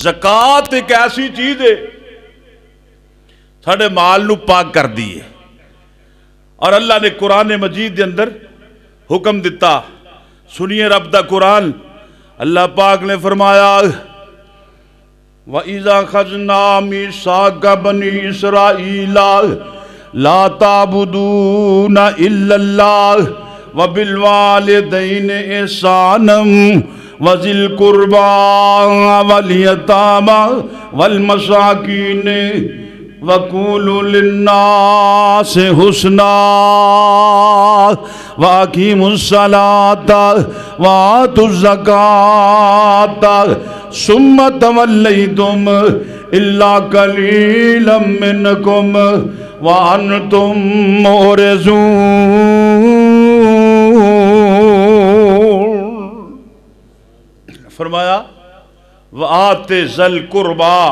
زکات ایک ایسی چیز ہے ساڑھے مال نو پاک کر دیئے، اور اللہ نے قرآن مجید دے اندر حکم دیتا. سنیے رب دا قرآن. اللہ پاک نے فرمایا وَإِذَا خَذْنَا مِيثَاقَ بَنِي إِسْرَائِيلَ لَا تَعْبُدُونَ إِلَّا اللَّهَ وَبِالْوَالِدَيْنِ إِحْسَانًا وَذِي الْقُرْبَى وَالْيَتَامَى وَالْمَسَاكِينِ وَقُولُوا لِلنَّاسِ حُسْنًا وَأَقِيمُوا الصَّلَاةَ وَآتُوا الزَّكَاةَ ثُمَّ تَوَلَّيْتُمْ إِلَّا قَلِيلًا مِّنكُمْ وَأَنْتُمْ مُعْرِضُونَ. فرمایا وَآتِ ذَا الْقُرْبَى،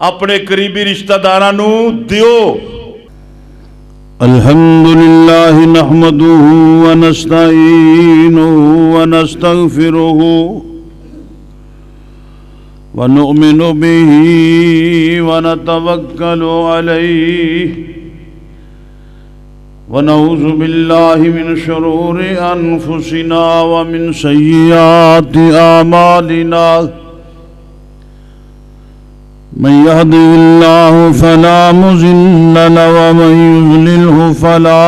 اپنے قریبی رشتہ دارانو دیو. الحمدللہ نحمدہ ونستعینہ ونستغفرہ ونؤمن بہ ونتوکل علیہ ونعوذ باللہ من شرور انفسنا ومن سیئات اعمالنا. من يهده الله فلا مضل له ومن يضلله فلا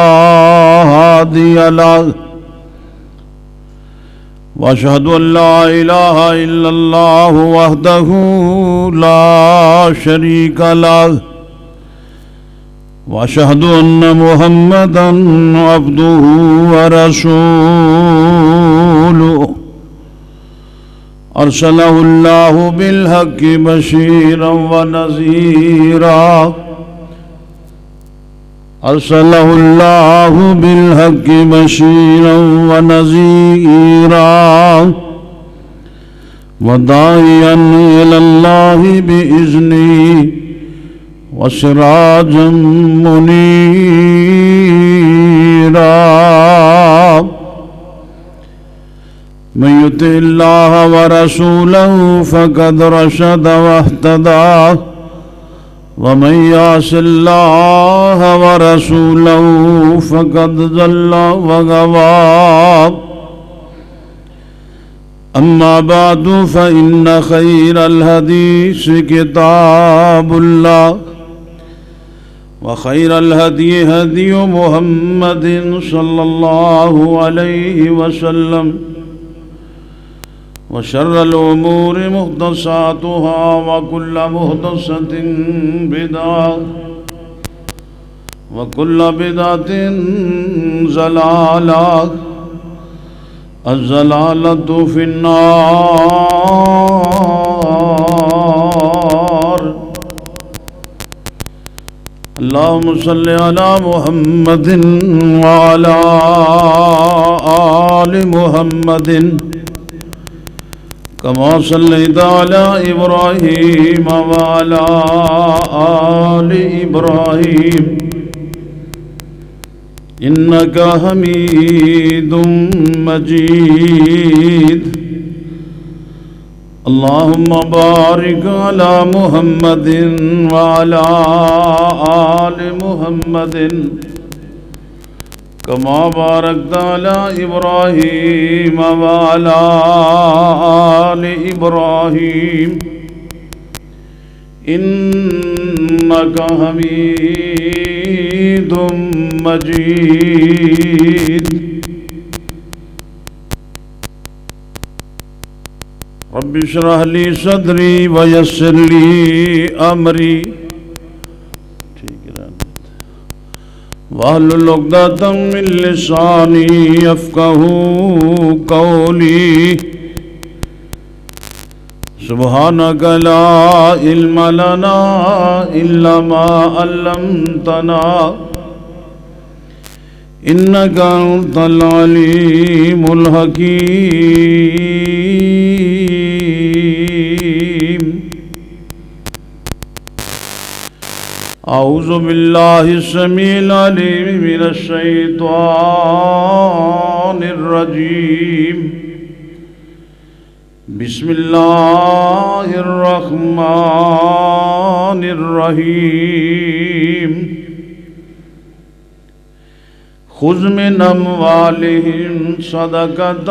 هادي له واشهد ان لا اله الا الله وحده لا شريك له واشهد ان محمدا عبده ورسوله ارسله الله بالحق بشيرا ونذيرا ارسله الله بالحق بشيرا ونذيرا وداعيا الى الله باذنه وسراجا منيرا. من يطع الله ورسوله فقد رشد واهتدى ومن يعص الله ورسوله فقد ضل وغوى. أما بعد فإن خير الحديث كتاب الله وخير الهدي هدي محمد صلى الله عليه وسلم وشر الأمور محدثاتها وكل محدثة بدعة وكل بدعة ضلالة الضلالة في النار. اللهم صل على محمد وعلى آل محمد كما صليت على إبراهيم وعلى آل إبراهيم إنك حميد مجيد. اللهم بارك على محمد وعلى آل محمد كما باركت على إبراهيم وعلى آل إبراهيم إنك حميد مجيد. رب اشرح لي صدري ويسر لي أمري واحلل عقدة من لساني يفقهوا قولي. سبحانك لا علم لنا إلا ما علمتنا إنك أنت العليم الحكيم. أعوذ بالله السميع العليم من الشيطان الرجيم. بسم اللہ الرحمن الرحیم خذ من اموالہم صدقۃ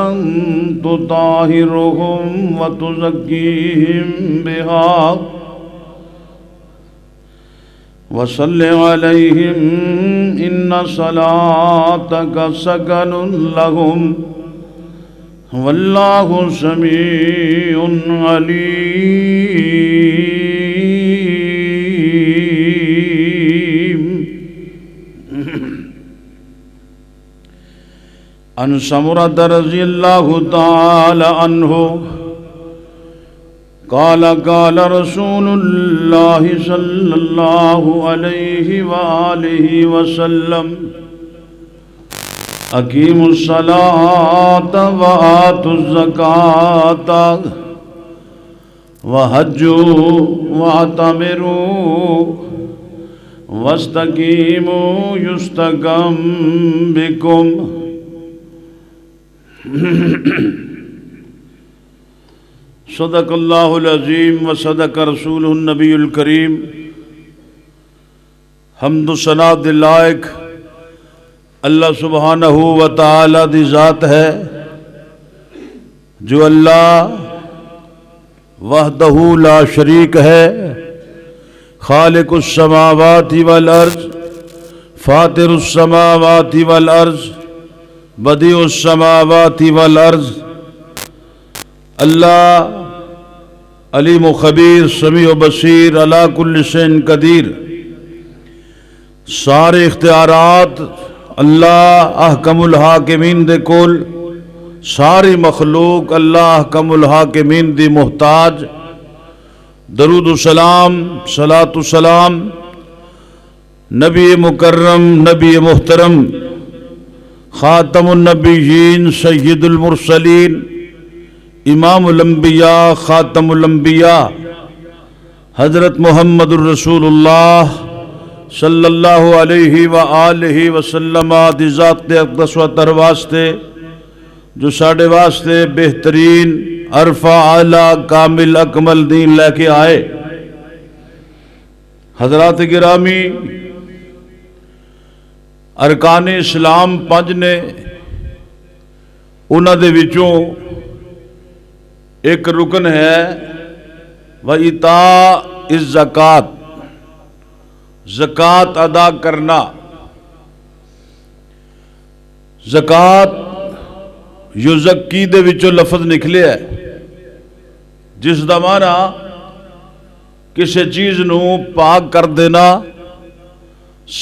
تطہرہم وتزکیہم بہا وصل علیہم ان صلاتک سکن لہم واللہ سمیع علیم۔ عن سمرة رضی اللہ تعالی عنہ قال قال رسول اللہ صلی اللہ علیہ وآلہ وسلم اقیموا الصلاة وآتوا الزکاة وحجوا واعتمروا واستقیموا یستقم بکم۔ صدق اللہ العظیم و صدق رسول النبی الکریم۔ حمد و ثنا دے لائق اللہ سبحانہ و تعالی دی ذات ہے جو اللہ وحدہ لا شریک ہے، خالق السماوات والارض، فاطر السماوات والارض، بدیع السماوات والارض۔ اللہ علیم و خبیر، سمیع و بصیر، علی کل شیء قدیر۔ سارے اختیارات اللہ احکم الحاکمین دے کول، ساری مخلوق اللہ احکم الحاکمین دی محتاج۔ درود و سلام، صلاۃ و سلام نبی مکرم، نبی محترم، خاتم النبیین، سید المرسلین، امام الانبیاء، خاتم الانبیاء، حضرت محمد الرسول اللہ صلی اللہ علیہ وآلہ وسلم دی ذات اقدس و طہر واسطے جو ساڑھے واسطے بہترین عرفہ اعلیٰ کامل اکمل دین لے کے آئے۔ حضرات گرامی، ارکان اسلام 5 نے، انہاں دے وچوں ایک رکن ہے وَإِيتَاءِ الزَّکَاۃ، زکوٰۃ ادا کرنا۔ زکوٰۃ یزکی دے وچوں لفظ نکلے ہے، جس دا معنی کسی چیز نو پاک کر دینا،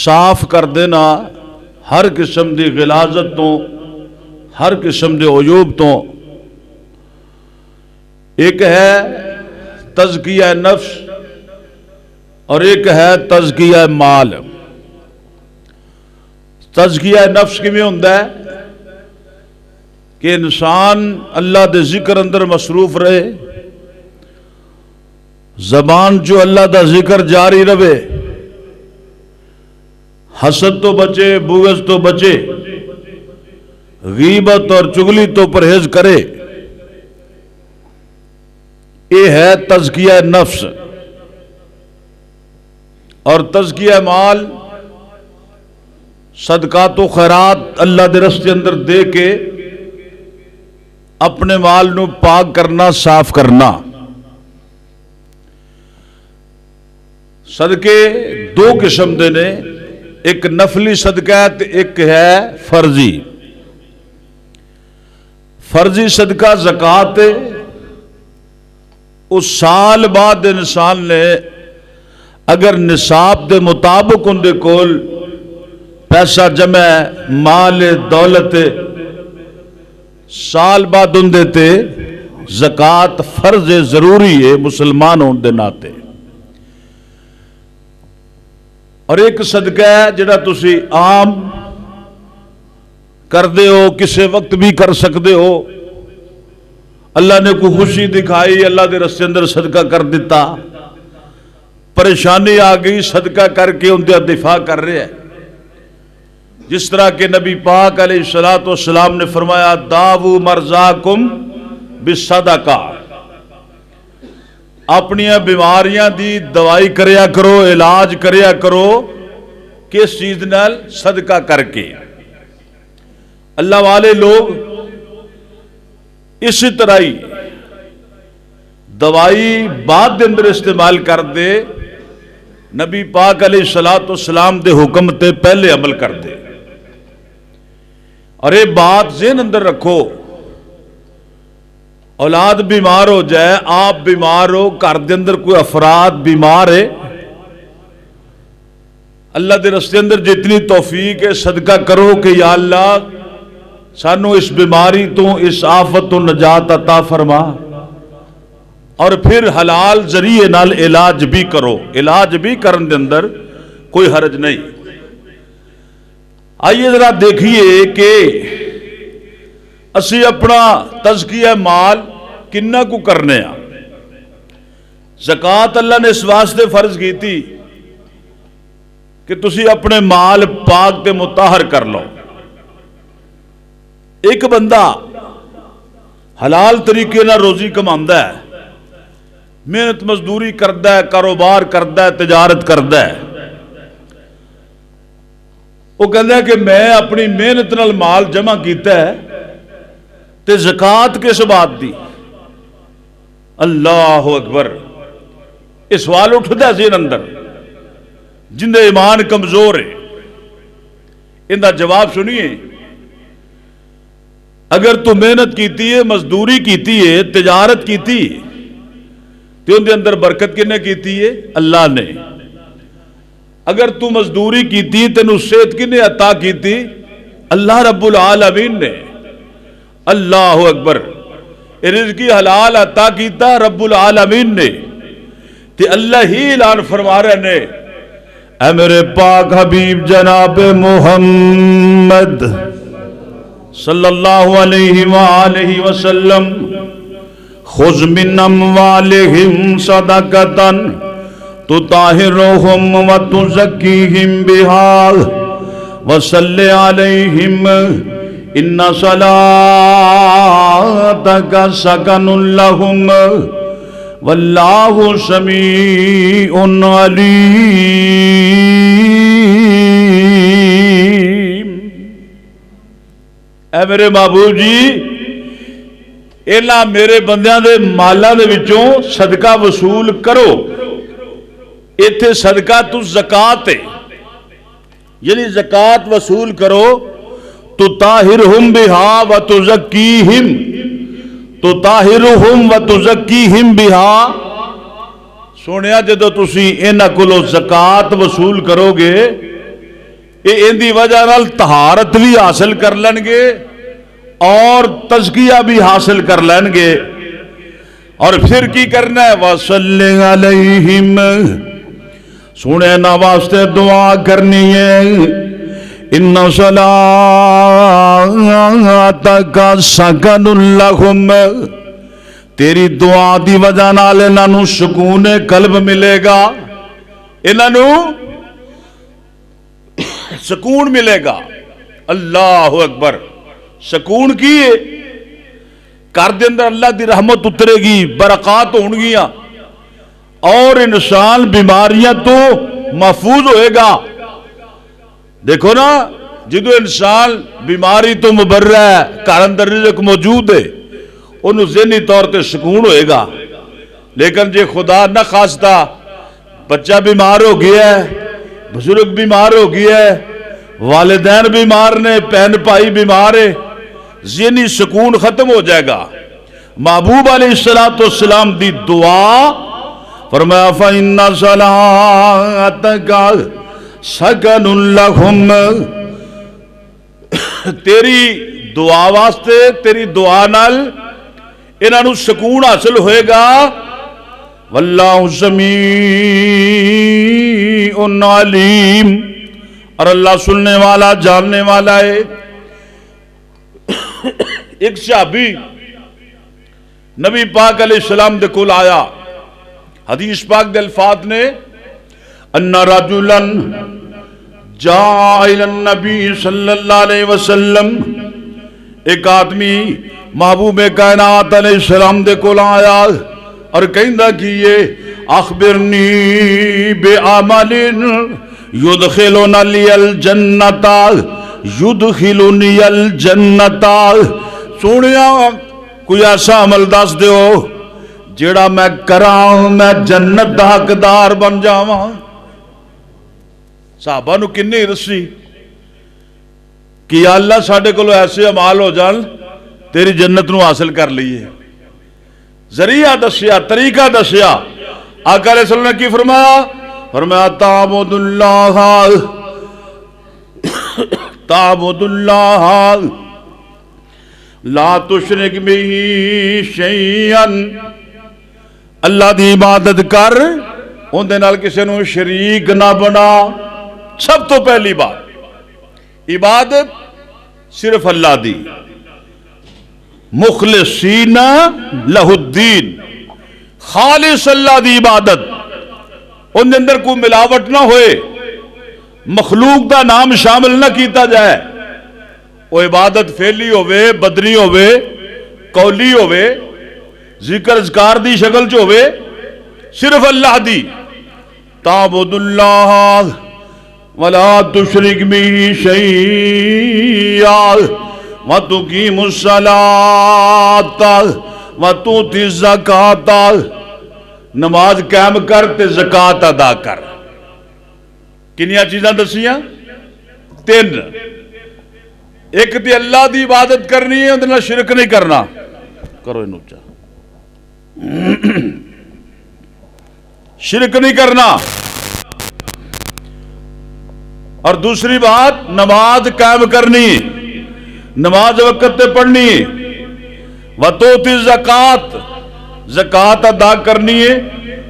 صاف کر دینا، ہر قسم دی غلاظت تو، ہر قسم دے عیوب تو۔ ایک ہے تزکیہ نفس اور ایک ہے تزکیہ مال۔ تزکیہ نفس کیویں ہوندا ہے کہ انسان اللہ دے ذکر اندر مصروف رہے، زبان جو اللہ دا ذکر جاری رہے، حسد تو بچے، بغض تو بچے، غیبت اور چغلی تو پرہیز کرے۔ یہ ہے تزکیہ نفس۔ اور تزکیہ مال، صدقات و خیرات اللہ دے رستے اندر دے کے اپنے مال نو پاک کرنا، صاف کرنا۔ صدقے 2 قسم دے نے، ایک نفلی صدقہ ہے تے ایک ہے فرضی۔ فرضی صدقہ زکوٰۃ ہے، اس سال بعد انسان نے اگر نصاب دے مطابق ان دے کول پیسہ جمع مال دولت، سال بعد ان دیتے زکوٰۃ فرض ضروری ہے مسلمان ہون دے ناتے۔ اور ایک صدقہ ہے جڑا تسی عام کر دے ہو، کسے وقت بھی کر سکتے ہو، اللہ نے کوئی خوشی دکھائی، اللہ دے رستے اندر صدقہ کر دیتا، پریشانی آ گئی، صدقہ کر کے ان کا دفاع کر رہے ہیں۔ جس طرح کہ نبی پاک علیہ الصلوۃ والسلام نے فرمایا داؤ مرضاکم بالصدقہ، اپنیاں بیماریاں دی دوائی کریا کرو، علاج کریا کرو، کس چیز نال؟ صدقہ کر کے۔ اللہ والے لوگ اسی طرح ہی دوائی بعد دے اندر استعمال کر دے، نبی پاک علیہ الصلوۃ والسلام دے حکم تے پہلے عمل کر دے۔ اور یہ بات ذہن اندر رکھو، اولاد بیمار ہو جائے، آپ بیمار ہو، گھر دے اندر کوئی افراد بیمار ہے، اللہ دے رستے اندر جتنی توفیق ہے صدقہ کرو کہ یا اللہ سانو اس بیماری تو، اس آفت تو نجات عطا فرما، اور پھر حلال ذریعے نال علاج بھی کرو۔ علاج بھی کرن دے اندر کوئی حرج نہیں۔ آئیے ذرا دیکھیے کہ اسی اپنا تزکیہ مال کنہ کو کرنے ہاں۔ زکوٰۃ اللہ نے اس واسطے فرض کی تھی کہ تسی اپنے مال پاک تے مطہر کر لو۔ ایک بندہ حلال طریقے نہ روزی کماندا ہے، محنت مزدوری کردا ہے، کاروبار کردا ہے، تجارت کردا ہے، وہ کہتا ہے کہ میں اپنی محنت نال مال جمع کیتا ہے تے زکوٰۃ کس بات دی؟ اللہ اکبر! یہ سوال اٹھتا ہے ذہن اندر، جن دے ایمان کمزور ہے، ان دا جواب سنیے۔ اگر تو محنت کیتی ہے، مزدوری کیتی ہے، تجارت کیتی ہے، تو ان دے اندر برکت کنے کیتی ہے؟ اللہ نے۔ اگر تو مزدوری کیتی تینو صحت کنے عطا کیتی؟ اللہ رب العالمین نے۔ اللہ اکبر! رزقی حلال عطا کیتا رب العالمین نے، تے اللہ ہی اعلان فرما رہے نے، اے میرے پاک حبیب جناب محمد صلی اللہ علیہ وآلہ وسلم، خذ من اموالہم صدقۃ تطہرہم وتزکیہم بہا وصلی علیہم ان صلاتک سکن لہم واللہ سمیع علیم۔ اے میرے معبود جی، اینا میرے بندیاں دے مالاں دے وچوں صدقہ وصول کرو۔ ایتھے صدقہ تو زکوٰۃ ہے، یعنی زکوٰۃ وصول کرو۔ تطہرہم بہا وتزکیہم، تطہرہم وتزکیہم بہا۔ سونیا جدو تسی انہاں کولوں زکوٰۃ وصول کرو گے، ان دی وجہ نال طہارت بھی حاصل کر لیں گے اور تزکیہ بھی حاصل کر لیں گے۔ اور پھر کی کرنا ہے؟ وصلی علیہم، سونے نا واسطے دعا کرنی ہے۔ ان صلاتک سکن لہم، تیری دعا دی وجہ نال انہاں نوں سکون قلب ملے گا، انہاں نوں سکون ملے گا۔ اللہ اکبر! سکون کی ہے؟ گھر دے اندر اللہ دی رحمت اترے گی، برکات ہون گیاں، اور انسان بیماریاں تو محفوظ ہوئے گا۔ دیکھو نا، جدو انسان بیماری تو مبرہ ہے، گھر اندر رزق موجود ہے، انہوں ذہنی طور تے سکون ہوئے گا۔ لیکن جے خدا نہ خواستہ بچہ بیمار ہو گیا ہے، بزرگ بیمار ہو گیا ہے، والدین بیمار نے، بہن بھائی بیمار ہے، ذہنی سکون ختم ہو جائے گا۔ محبوب علیہ السلام دی دعا فرمایا فَإِنَّ صَلَاتَكَ سَكَنٌ لَهُمْ، تیری دعا واسطے، تیری دعا نال انہاں نوں سکون حاصل ہوئے گا۔ واللہ سمیع علیم، اور اللہ سننے والا، جاننے والا ہے۔ ایک صحابی نبی پاک علیہ السلام دے کول آیا، حدیث پاک دے الفاظ نے، ان رجلا جاء الى النبی صلی اللہ علیہ وسلم، ایک آدمی محبوب کائنات علیہ السلام دے کول آیا، اور کہندا کی یہ اخبرنی بعمل یدخلنا لی الجنت یدخلنی الجنت، سونیا کوئی ایسا عمل دس دیو جیڑا میں کراں میں جنت دا حقدار بن جاواں۔ صحابہ نو کنے رسی کہ یا اللہ ساڈے کولو ایسے اعمال ہو جان تیری جنت نو حاصل کر لئیے۔ ذریعہ دسیا، طریقہ دسیا۔ آقا علیہ السلام نے کی فرمایا؟ فرمایا تعبد اللہ لا تشرک بہ شیئا، اللہ دی عبادت کر اندے نال کسے نو شریک نہ بنا۔ سب تو پہلی بات عبادت صرف اللہ دی، مخلصین لہ الدین، خالص اللہ دی عبادت، ان اندر کوئی ملاوٹ نہ ہوئے، مخلوق دا نام شامل نہ کیتا جائے۔ وہ عبادت فعلی ہوئے، بدنی ہوئے، قولی ہوئے، ذکر اذکار دی شکل چ ہوئے، صرف اللہ دی۔ تعبد اللہ ولا تشرک بہ شیئا وتقیم الصلاۃ وتؤتی الزکاۃ، نماز قائم کر تے زکات ادا کر۔ کنیاں چیزاں دسیاں؟ تین۔ ایک تے اللہ دی عبادت کرنی ہے، اندر شرک نہیں کرنا، کرو انہوں چاہ شرک نہیں کرنا۔ اور دوسری بات نماز قائم کرنی، نماز وقت تے پڑھنی، وتؤتی الزکات، زکات ادا کرنی ہے۔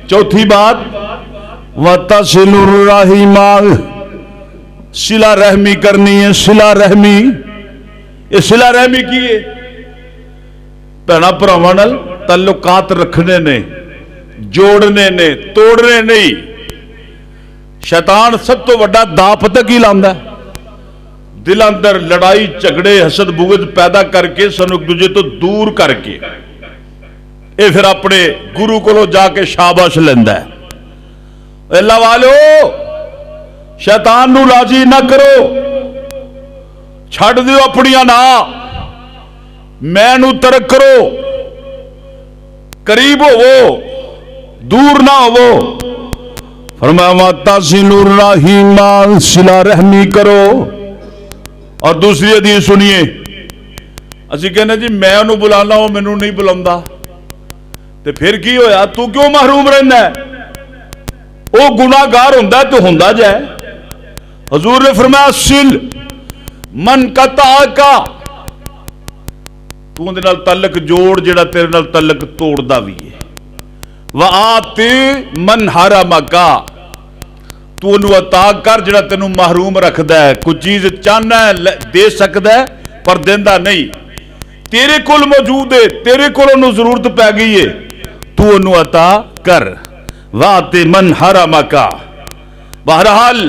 چوتھی بات وتصل الرحم، صلہ رحمی کرنی ہے۔ صلہ رحمی، یہ صلہ رحمی کی ہے بھیڑاں بھراواں نال تعلقات رکھنے نے، جوڑنے نے، توڑنے نہیں۔ شیطان سب تو وڈا دا پتہ کی لاندا ہے؟ دل اندر لڑائی جھگڑے حسد بغض پیدا کر کے سانو ایک دوجے تو دور کر کے اے پھر اپنے گرو کولو جا کے شاباش لیندا ہے۔ اللہ والو شیطان نو راضی نہ کرو، چھڑ دیو اپنیاں نا، میں نو ترک کرو، قریب ہوو دور نہ ہوو۔ فرمایا وتصل الرحم، صلہ رحمی کرو۔ اور دوسری حدیث سنیے، اسی کہنے جی میں انہوں بلانا ہوں میں نہیں بلاؤں، تے پھر کی ہویا؟ تو کیوں محروم رہنا ہے؟ او گناہگار ہوندا تو ہوندا جائے۔ حضور نے فرمایا سل من قطعکا، تو اندے نال تعلق جوڑ جڑا تیرے نال تعلق توڑدا وی ہے۔ وآت من حرمکا، تو انہوں عطا کر جڑا تینوں محروم رکھدا ہے۔ کوئی چیز چاہنا ہے دے سکدا ہے پر دیندہ نہیں، تیرے کول موجود ہے، تیرے کول انہوں ضرورت پہ گئی ہے، تو انہوں عطا کر۔ وآت من حرمکا۔ بہرحال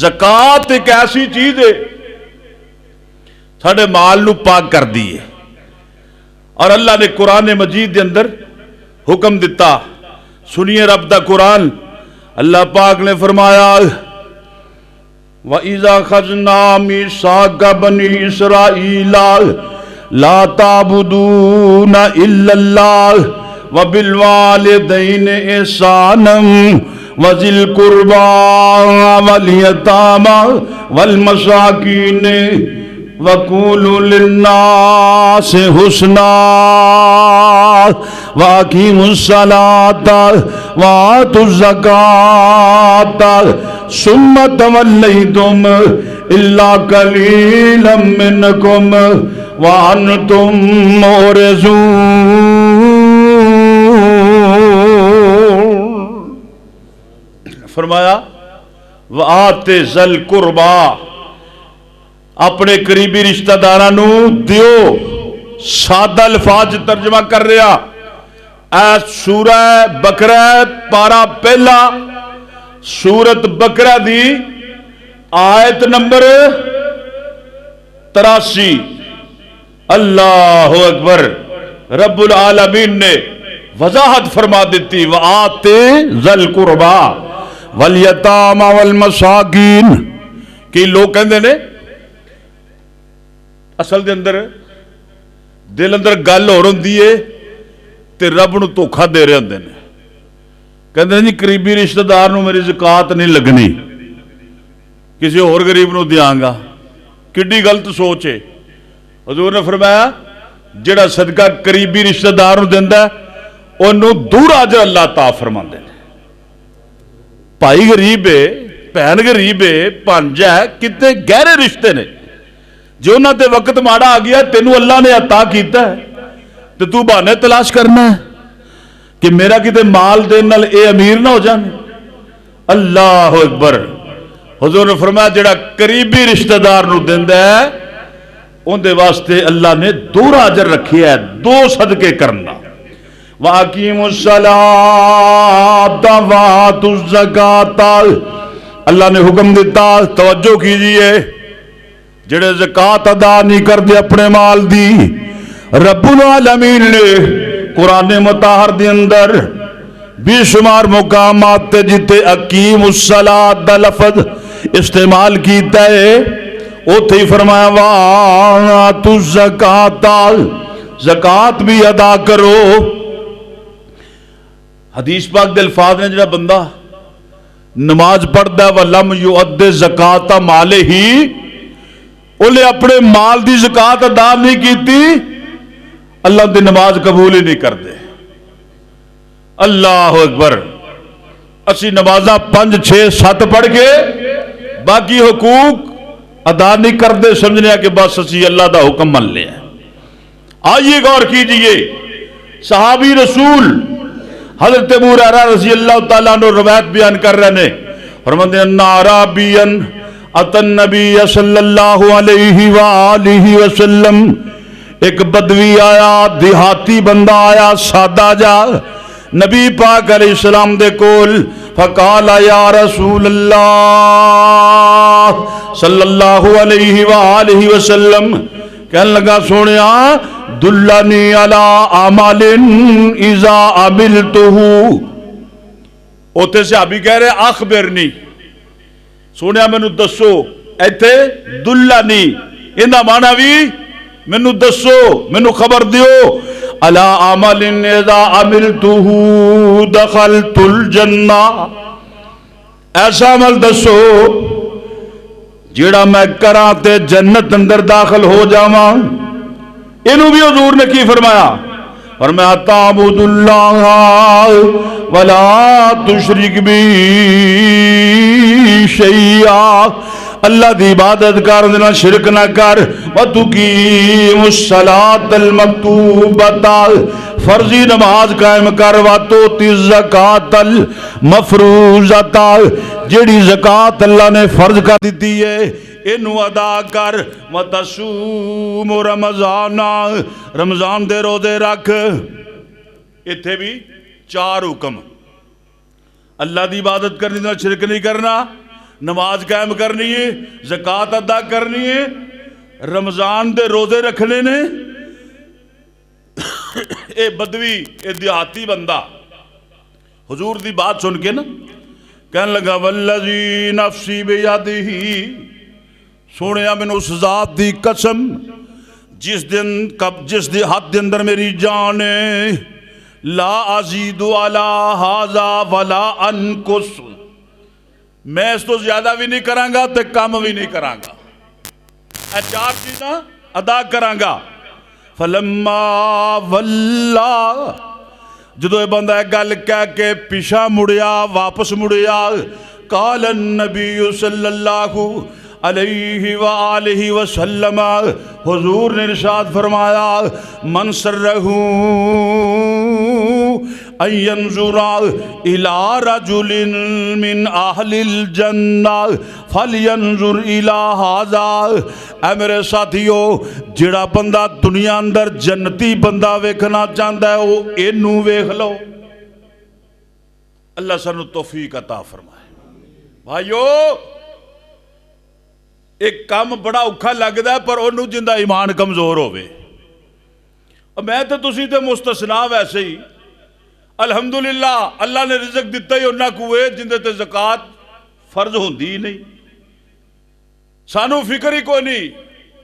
زکات ایک ایسی چیز ہے ساڈے مال نو پاک کر دیے، اور اللہ نے قرآن مجید دے اندر حکم دیتا۔ سنیے رب دا قرآن، اللہ پاک نے فرمایا وَإِذَا خَذْنَا مِيثَاقَ بَنِي إِسْرَائِيلَ لَا تَعْبُدُونَ إِلَّا اللَّهَ وَبِالْوَالِدَيْنِ إِحْسَانًا وَذِي الْقُرْبَى وَالْيَتَامَى وَالْمَسَاكِينِ وَقُولُوا لِلنَّاسِ حُسْنًا وَأَقِيمُوا الصَّلَاةَ وَآتُوا الزَّكَاةَ ثُمَّ تَوَلَّيْتُمْ إِلَّا قَلِيلًا مِّنكُمْ وَأَنْتُمْ مُعْرِضُونَ۔ فرمایا وَآتِ ذَا الْقُرْبَى، اپنے قریبی رشتہ دارانو دیو۔ سادہ الفاظ ترجمہ کر رہا اے سورہ بقرہ پارہ پہلا، سورت بقرہ دی آیت نمبر 83۔ اللہ اکبر۔ رب العالمین نے وضاحت فرما دیتی وآتے ذل قربا والیتاما والمساکین. کہ لوگ کہندے نے اصل دے اندر دل اندر گل ہور ہوندی ہے تے رب نو دھوکھا دے رہے ہوندے نے. کہندے نے جی قریبی رشتہ دار نو میری زکات نہیں لگنی, کسی اور غریب نو دیاں گا. کڈی غلط سوچ ہے. حضور نے فرمایا جڑا صدقہ قریبی رشتہ دار نو دیندا ہے اونوں دور اجر اللہ عطا فرماندے نے. بھائی غریب ہے, بہن غریب ہے, بھانجا ہے, کتنے گہرے رشتے نے. جو انہاں تے وقت ماڑا آ گیا تینوں اللہ نے عطا کیتا ہے تے تو بہانے تلاش کرنا ہے کہ میرا کتے مال دین نال اے امیر نہ ہو جانے. اللہ اکبر. حضور نے فرمایا جڑا قریبی رشتہ دار نو دیندا ہے اون دے واسطے اللہ نے دو اجر رکھیا ہے, دو صدقے کرنا. وَأَقِيمُوا الصَّلَاةَ وَآتُوا الزَّكَاةَ. اللہ نے حکم دیتا, توجہ کیجئے, جڑے زکات ادا نہیں کرتے اپنے مال دی, رب العالمین نے قرآن مطہر دے اندر بے شمار مقامات تے جتے اقیم الصلاۃ دا لفظ استعمال کیتا ہے اوتھے ہی فرمایا وآتوا الزکات, زکات بھی ادا کرو. حدیث پاک دے الفاظ نے جڑا بندہ نماز پڑھدا ہے وَلَمْ يُؤَدِّ زَكَاةَ مَالِهِ, انہیں اپنے مال دی زکات ادا نہیں کیتی, اللہ دی نماز قبول ہی نہیں کرتے. اللہ اکبر. اسی نمازاں 5 6 7 پڑھ کے باقی حقوق ادا نہیں کرتے, سمجھنے کہ بس اسی اللہ دا حکم من لیا. آئیے غور کیجئے, صحابی رسول حضرت ابو ہریرہ رضی اللہ تعالیٰ عنہ روایت بیان کر رہے ہیں, فرماتے ہیں ان اعرابیا اتى النبی صلی اللہ علیہ وآلہ وسلم, ایک بدوی آیا, دیہاتی بندہ آیا, سادہ جا نبی پاک علیہ السلام دے کول. فقال یا رسول اللہ صلی اللہ علیہ وآلہ وسلم, کہنے لگا سونیا دلنی علی عمل اذا عملتہ. اوتے صحابی کہہ رہے اخبرنی, سونیا مینو دسو. ایتھے دلانی اندا معنی بھی مینو دسو, مینو خبر دیو. علی عمل اذا عملتہ دخلت الجنہ, ایسا عمل دسو جیڑا میں کراں تے جنت اندر داخل ہو جاواں. انہوں بھی حضور نے کی فرمایا, فرمایا تعبد اللہ ولا تشرک بی شیئا, اللہ دی عبادت کر دینا, شرک نہ کر. وَتُقِيمُ الصَّلَاةَ الْمَكْتُوبَةَ, فرضی نماز قائم کر. وَتُؤْتِ الزَّكَاةَ الْمَفْرُوضَةَ, جیڑی زکات اللہ نے فرض کر دیتی ہے انہوں ادا کر. وَتَصُومُ رَمَضَانَ, رمضان دے روزے رکھ. اتھے بھی 4 حکم, اللہ دی عبادت کرنی نہ شرک نہیں کرنا, نماز قائم کرنی ہے, زکات ادا کرنی ہے, رمضان دے روزے رکھنے نے. اے بدوی, اے دیہاتی بندہ حضور دی بات سن کے نا کہنے لگا والذی نفسی بیدہ, سونیا میں اس ذات دی قسم جس دی حد دے اندر میری جان ہے, لا ازید علی ھذا ولا انقص, میں اس تو زیادہ بھی نہیں کراں گا تے کم بھی نہیں کراں گا, اے 4 چیزاں ادا کراں گا. فلما ولا, جدو یہ بندہ گل کہہ کے پیچھا مڑیا, واپس مڑیا, قال النبی صلی اللہ علیہ وآلہ وسلم, حضور نے ارشاد فرمایا من سرہ ان ینظر الی رجل من اہل الجنہ فلینظر الی ھذا. اے میرے ساتھیو, جڑا بندہ دنیا اندر جنتی بندہ ویکھنا چاہتا ہے وہ اینوں ویکھ لو. اللہ سانو توفیق عطا فرمائے. بھائیو, ایک کام بڑا اوکھا لگدا ہے پر انہوں جندہ ایمان کمزور ہوئے. میں تو تسی تے مستثنا ویسے ہی الحمدللہ اللہ نے رزق دیتا ہی انہاں کوئے جندے تے زکات فرض ہوندی ہی نہیں، سانو فکر ہی کوئی نہیں۔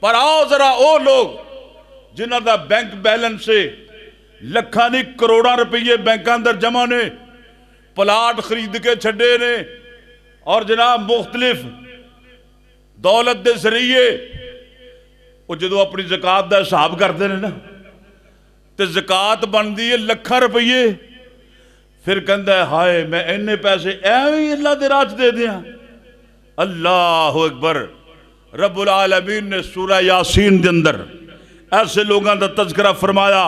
پر آؤ ذرا او لوگ جنہاں دا بینک بیلنس سے لکھاں نہیں کروڑاں روپیے بینکاں اندر جمع نے، پلاٹ خرید کے چھڈے نے، اور جناب مختلف دولت دے ذریعے وہ جدو اپنی زکات دا حساب کرتے ہیں نا تے زکات بندی ہے لکھاں روپیے، پھر کہندا ہے ہائے میں اینے پیسے ایویں اللہ دے راہ دے دیاں۔ اللہ اکبر۔ رب العالمین نے سورہ یاسین دے اندر ایسے لوگاں دا تذکرہ فرمایا،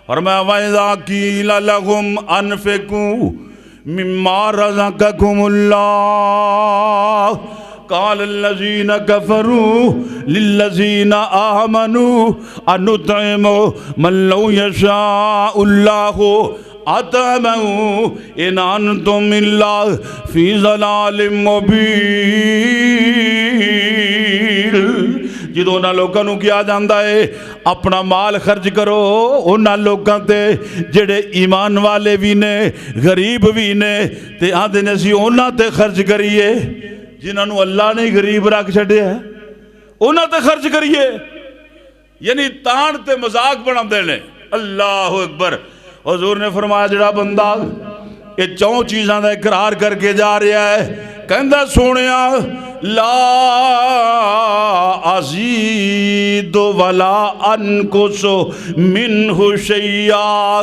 فرمایا وَإِذَا قِيلَ لَهُمْ أَنفِقُوا مِمَّا رَزَقَكُمُ اللَّهُ قال الذين كفروا للذين آمنوا أنطعم من لو يشاء الله أطعمه إن أنتم إلا في ضلال مبين۔ جدو انہاں لوگاں نو کیا جاندا ہے اپنا مال خرچ کرو انہاں لوگاں تے جڑے ایمان والے بھی نے غریب بھی نے، تے آندے نے اسی انہاں تے خرچ کریے جنہاں نو اللہ نے غریب رکھ چھڈیا ہے، انہاں تے خرچ کریے، یعنی تان تے مذاق بنا دینے۔ اللہ اکبر۔ حضور نے فرمایا جڑا بندہ یہ چوں چیزاں دا اقرار کر کے جا رہا ہے، کہندا سونیا لا ازید ولا انقص منہ شیئا،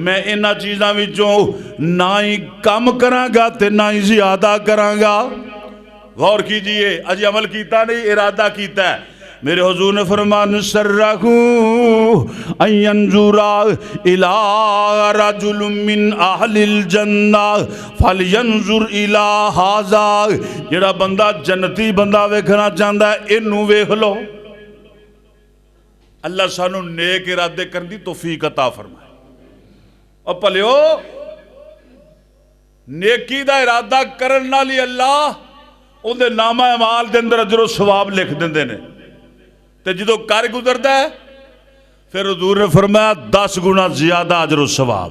میں انہاں چیزاں وچوں نہ ہی کم کراں گا تے نہ ہی زیادہ کراں گا۔ غور کیجئے، اجی عمل کیتا نہیں، ارادہ کیتا ہے۔ میرے حضور نے فرمان سرہو ان ینظر الی رجل من اہل الجنہ فلینظر الی ھذا، جڑا بندہ جنتی بندہ ویکھنا چاہندا ہے اینوں ویکھ لو۔ اللہ سانو نیک ارادے کرن دی توفیق عطا فرمائے۔ اور پلیو نیکی دا ارادہ کرن نال ہی اللہ ان دے نامہ اعمال دے اندر اجر و ثواب لکھ دیندے نے، تے جدو کر گزردا ہے پھر حضور نے فرمایا 10 گنا زیادہ اجر و ثواب،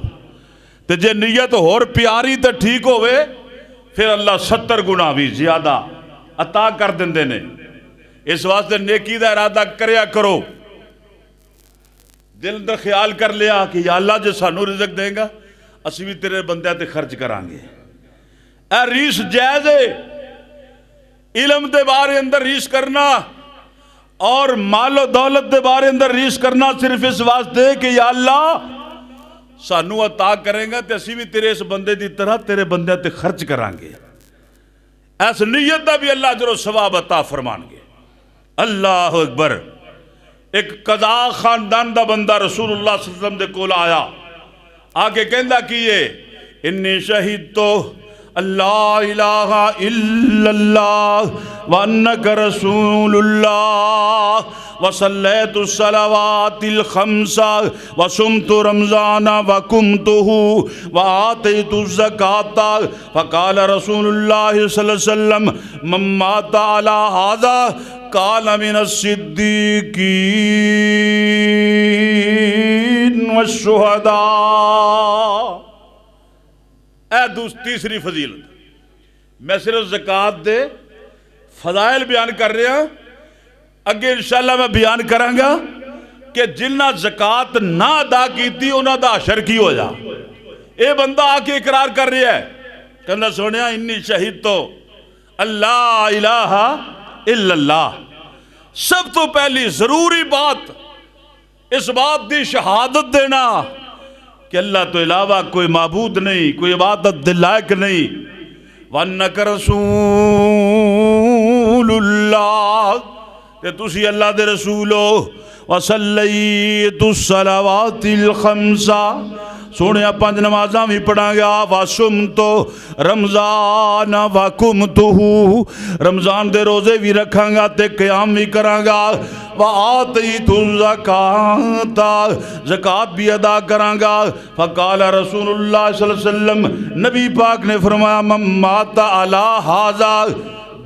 تے جے نیت اور پیاری تے ٹھیک ہوئے پھر اللہ 70 گنا بھی زیادہ عطا کر دیندے نے۔ اس واسطے نیکی دا ارادہ کریا کرو، دل اندر خیال کر لیا کہ یا اللہ جے سانو رزق دے گا اسی بھی تیرے بندے تے خرچ کران گے۔ اے ریس جائز ہے، علم دے بارے اندر ریس کرنا اور مال و دولت دے بارے اندر ریس کرنا صرف اس واسطے کہ یا اللہ سانو عطا کریں گا تے اسی بھی تیرے اس بندے دی طرح تیرے بندے تے خرچ کران گے، اس نیت دا بھی اللہ اجر و ثواب عطا فرمان گے۔ اللہ اکبر۔ ایک قضا خاندان دا بندہ رسول اللہ صلی اللہ علیہ وسلم دے کول آیا، آگے کہندا کیے انی شہید تو اللہ الہ الا اللہ وانک رسول اللہ وصلیت الصلوات الخمس وصمت رمضان وقمتہ وآتیت الزکاة فقال رسول اللہ صلی اللہ علیہ وسلم من مات علی ھذا کان من الصدیقین والشہداء۔ تیسری فضیلت، میں صرف زکات دے فضائل بیان کر رہا ہوں، اگے انشاءاللہ میں بیان کراں گا کہ جنہاں زکات نہ ادا کیتی انہاں دا حشر کی ہو جا۔ اے بندہ آ کے اقرار کر رہا ہے، کہنا سونیا انی شہید تو اللہ الہ الا اللہ۔ سب تو پہلی ضروری بات اس بات دی شہادت دینا کہ اللہ تو علاوہ کوئی معبود نہیں، کوئی عبادت دے لائق نہیں، وَأَنَّكَ رَسُولُ اللَّهِ، کہ تسی اللہ دے رسول ہو، وَصَلَّيْتُ الصَّلَوَاتِ الْخَمْسَ، سونے 5 نمازاں بھی پڑھاں گا، وَصُمْتُ رمضان وَقُمْتُهُ، رمضان دے روزے بھی رکھاں گا تے قیام بھی کراں گا، وَآتَيْتُ الزَّكَاةَ، زکات بھی ادا کراں گا۔ فقال رسول اللہ صلی اللہ علیہ وسلم، نبی پاک نے فرمایا من مات علی ھذا،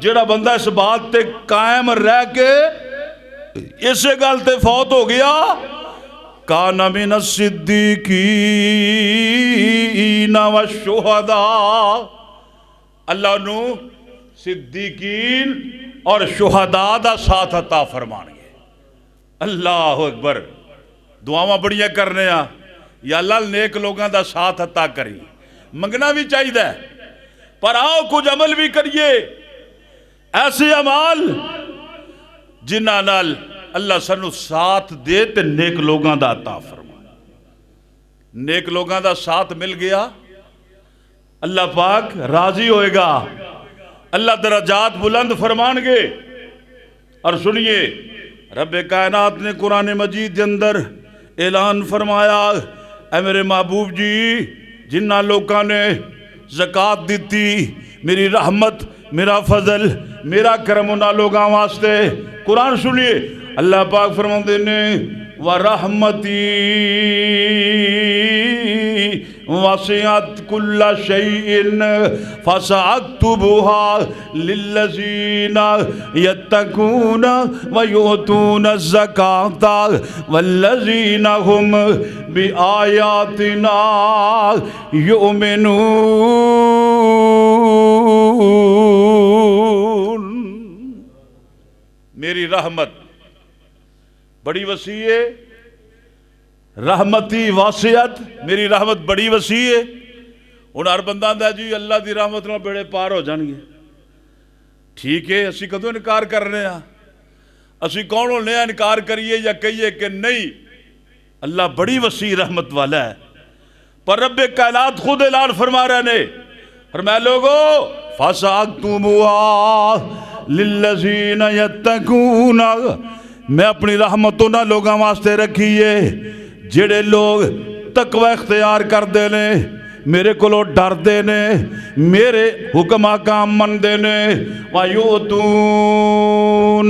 جڑا بندہ اس بات تے قائم رہ کے اسے گل تے فوت ہو گیا کان من الصدیقین والشہداء، اللہ نو صدیقین اور شہداء دا ساتھ عطا فرمان گے۔ اللہ اکبر، دعاواں بڑیاں کرنے آ یا اللہ نیک لوگاں دا ساتھ عطا کری، منگنا بھی چاہیے پر آؤ کچھ عمل بھی کریے، ایسے عمال جنہاں نال اللہ سانو ساتھ دے تے نیک لوگاں دا عطا فرما۔ نیک لوگاں دا ساتھ مل گیا، اللہ پاک راضی ہوئے گا، اللہ درجات بلند فرمان گے۔ اور سنیے رب کائنات نے قرآن مجید کے اندر اعلان فرمایا، اے میرے محبوب جی جنہ لوگوں نے زکوٰۃ دیتی، میری رحمت، میرا فضل، میرا کرم انہاں لوگاں واسطے۔ قرآن سنیے اللہ پاک فرماتے نے وَرَحْمَتِي وَسِعَتْ كُلَّ شَيْءٍ فَسَأَكْتُبُهَا لِلَّذِينَ يَتَّقُونَ وَيُؤْتُونَ الزَّكَاةَ وَالَّذِينَ هُمْ بِآيَاتِنَا يُؤْمِنُونَ۔ میری رحمت بڑی وسیع ہے، رحمتی واسعت، میری رحمت بڑی وسیع ہے۔ ہن ہر بندہ آندا جی اللہ دی رحمت نال بیڑے پار ہو جان گے، ٹھیک ہے، اسی کدوں انکار کر رہے ہیں؟ اسی کون ہونے انکار کریے یا کہیے کہ نہیں؟ اللہ بڑی وسیع رحمت والا ہے۔ پر رب کائنات خود اعلان فرما رہے نے، فرمایا لوگو فَسَأَكْتُبُهَا لِلَّذِينَ يَتَّقُونَ، میں اپنی رحمت انہاں لوگاں واسطے رکھیے جڑے لوگ تقوی اختیار کر دے نے، میرے کولو ڈر دے نے، میرے حکم احکام من دے نے، وَيُؤْتُونَ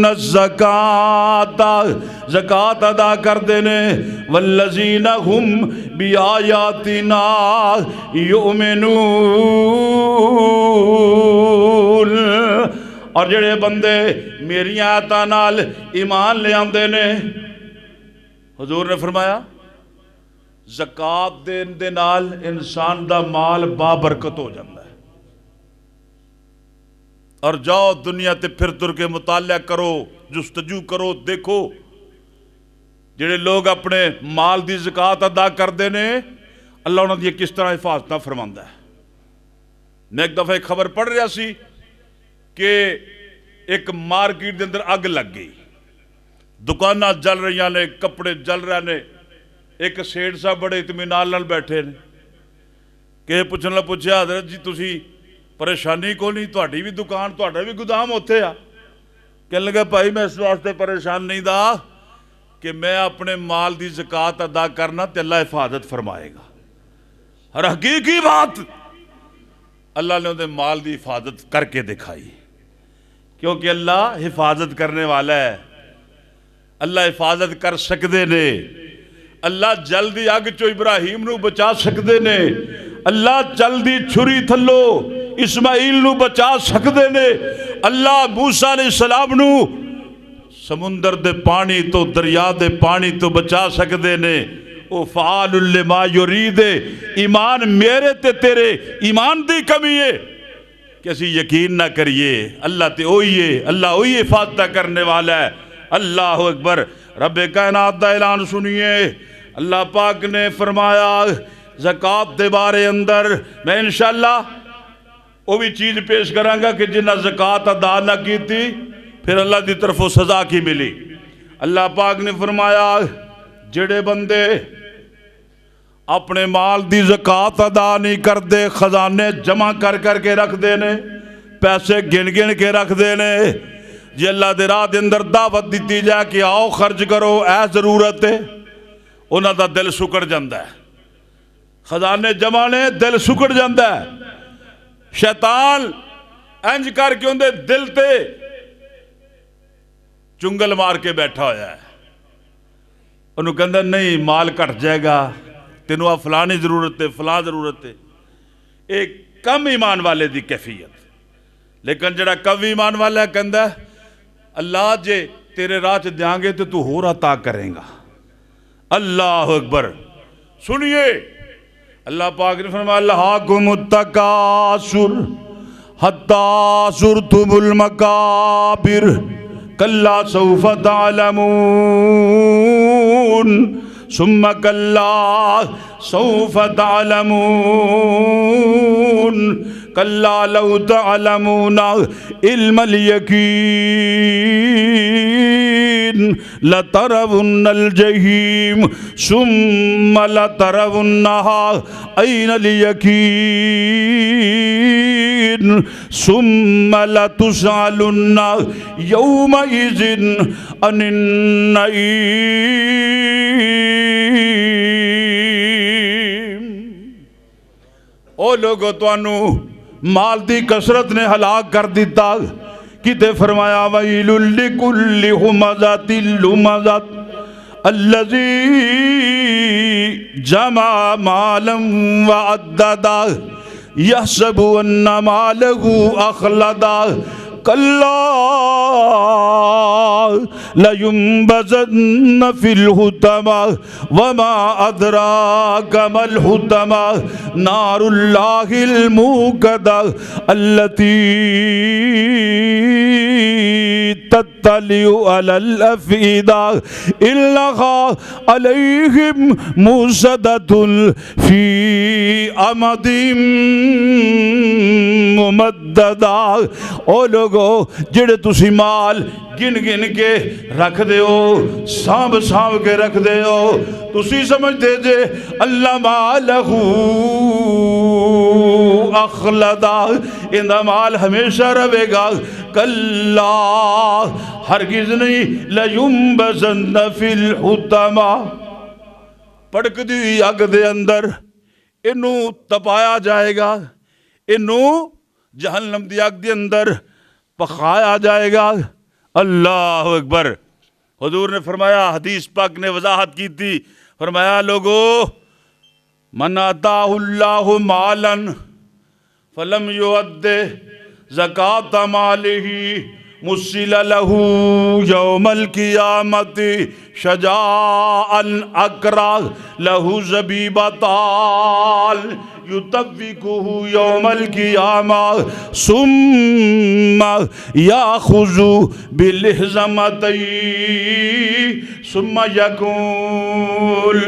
الزَّكَاةَ، زکوٰۃ ادا کر دے نے، وَالَّذِينَ هُمْ بِآيَاتِنَا يُؤْمِنُونَ، اور جڑے بندے میری آیاتاں نال ایمان لے آندے نے، حضور نے فرمایا زکوٰۃ دین دے نال انسان دا مال بابرکت ہو جاتا ہے۔ اور جاؤ دنیا تے پھر تر کے مطالعہ کرو، جستجو کرو، دیکھو جڑے لوگ اپنے مال دی زکوٰۃ ادا کردے نے اللہ انہاں دی کس طرح حفاظت فرماندا ہے۔ میں ایک دفعہ ایک خبر پڑھ رہا سی کہ ایک مارکیٹ دے اندر اگ لگ گئی، دکاناں جل رہی نے، کپڑے جل رہے نے، ایک سیٹ صاحب بڑے اطمینان نال بیٹھے نے کہ پوچھنے پوچھا حضرت جی تسی پریشانی کو نہیں، تہاڈی بھی دکان تہاڈا بھی گودام اوتھے آ؟ کہنے لگا بھائی میں اس واسطے پریشان نہیں دا کہ میں اپنے مال دی زکوٰۃ ادا کرنا تے اللہ حفاظت فرمائے گا۔ اور حقیقی بات اللہ نے انہیں مال دی حفاظت کر کے دکھائی، کیونکہ اللہ حفاظت کرنے والا ہے، اللہ حفاظت کر سکتے نے، اللہ جلدی اگ چو ابراہیم نو بچا سکتے نے، اللہ جلدی چھری تھلو اسماعیل نو بچا سکتے نے، اللہ موسیٰ علیہ السلام نو سمندر دے پانی تو دریا دے پانی تو بچا سکتے نے۔ او فعال لما یرید، ایمان میرے تے تیرے ایمان دی کمی ہے کہ اسی یقین نہ کریے، اللہ تے ہوئی ہے، اللہ ہوئی حفاظت کرنے والا ہے۔ اللہ اکبر، رب کائنات دا اعلان سنیے، اللہ پاک نے فرمایا زکوٰۃ دے بارے اندر میں انشاءاللہ وہ بھی چیز پیش کروں گا کہ جنہ زکوٰۃ ادا نہ کی تھی پھر اللہ دی طرفوں سزا کی ملی۔ اللہ پاک نے فرمایا جڑے بندے اپنے مال دی زکوٰۃ ادا نہیں کر دے، خزانے جمع کر کر کے رکھ دینے، پیسے گن گن کے رکھ دینے، جی اللہ دے راہ دے اندر دعوت دیتی جائے کہ آؤ خرچ کرو، اے ضرورت ہے، انہاں دا دل سکڑ جاندہ ہے، خزانے جمع نے دل سکڑ جاندہ ہے، شیطان انج کر کے اندے دل تے چنگل مار کے بیٹھا ہویا ہے، انہوں کہندہ نہیں مال کٹ جائے گا، تینوں فلانی ضرورت ہے، فلاں ضرورت ہے، ایک کم ایمان والے دی کیفیت۔ لیکن جڑا کم ایمان والا ہے کہندہ ہے اللہ جے تیرے راہ چ دیاں گے تو ہور عطا کریں گا، اللہ اکبر. سنیے اللہ پاک نے فرمایا الہاکم التکاثر حتی زرتم المقابر کلا سوف تعلمون ثم کلا سوف تعلمون کلا لو تعلمون علم الیقین لترون الجحیم ثم لترونها عین الیقین ثم لتسألن یومئذ عن النعیم. او لوگو توانو مال دی کثرت نے ہلاک کر دیتا. کتے فرمایا ویل لکل ہمزۃ لمزۃ الذی جمع مالا وعددا یحسب ان مالہ اخلدا کلا لینبذن فی الحطمہ وما ادراک ما الحطمہ نار اللہ الموقدہ التی تطلع علی الافئدہ انہا علیہم موصدۃ فی امد ممددہ. او لوگو جڑے تسی مال گن گن کے رکھ دے ہو سانب سانب کے رکھ دے ہو تسی سمجھ دے جے اللہ مالہ اخلدا اندہ مال ہمیشہ رہے گا. کلا ہرگز نہیں لینبذن فی الحطمہ پڑک دی اگ دے اندر انہوں تپایا جائے گا انہوں جہنم دی اگ دے اندر پخایا جائے گا. اللہ اکبر. حضور نے فرمایا حدیث پاک نے وضاحت کی تھی فرمایا لوگو من آتاہ اللہ مالا فلم یؤد زکاة مالہ مسل لہ یوم القیامت شجاعا اکرا لہ زبیبتان یطوقہ یوم القیامہ ثم یاخذ بالحزمتین ثم یقول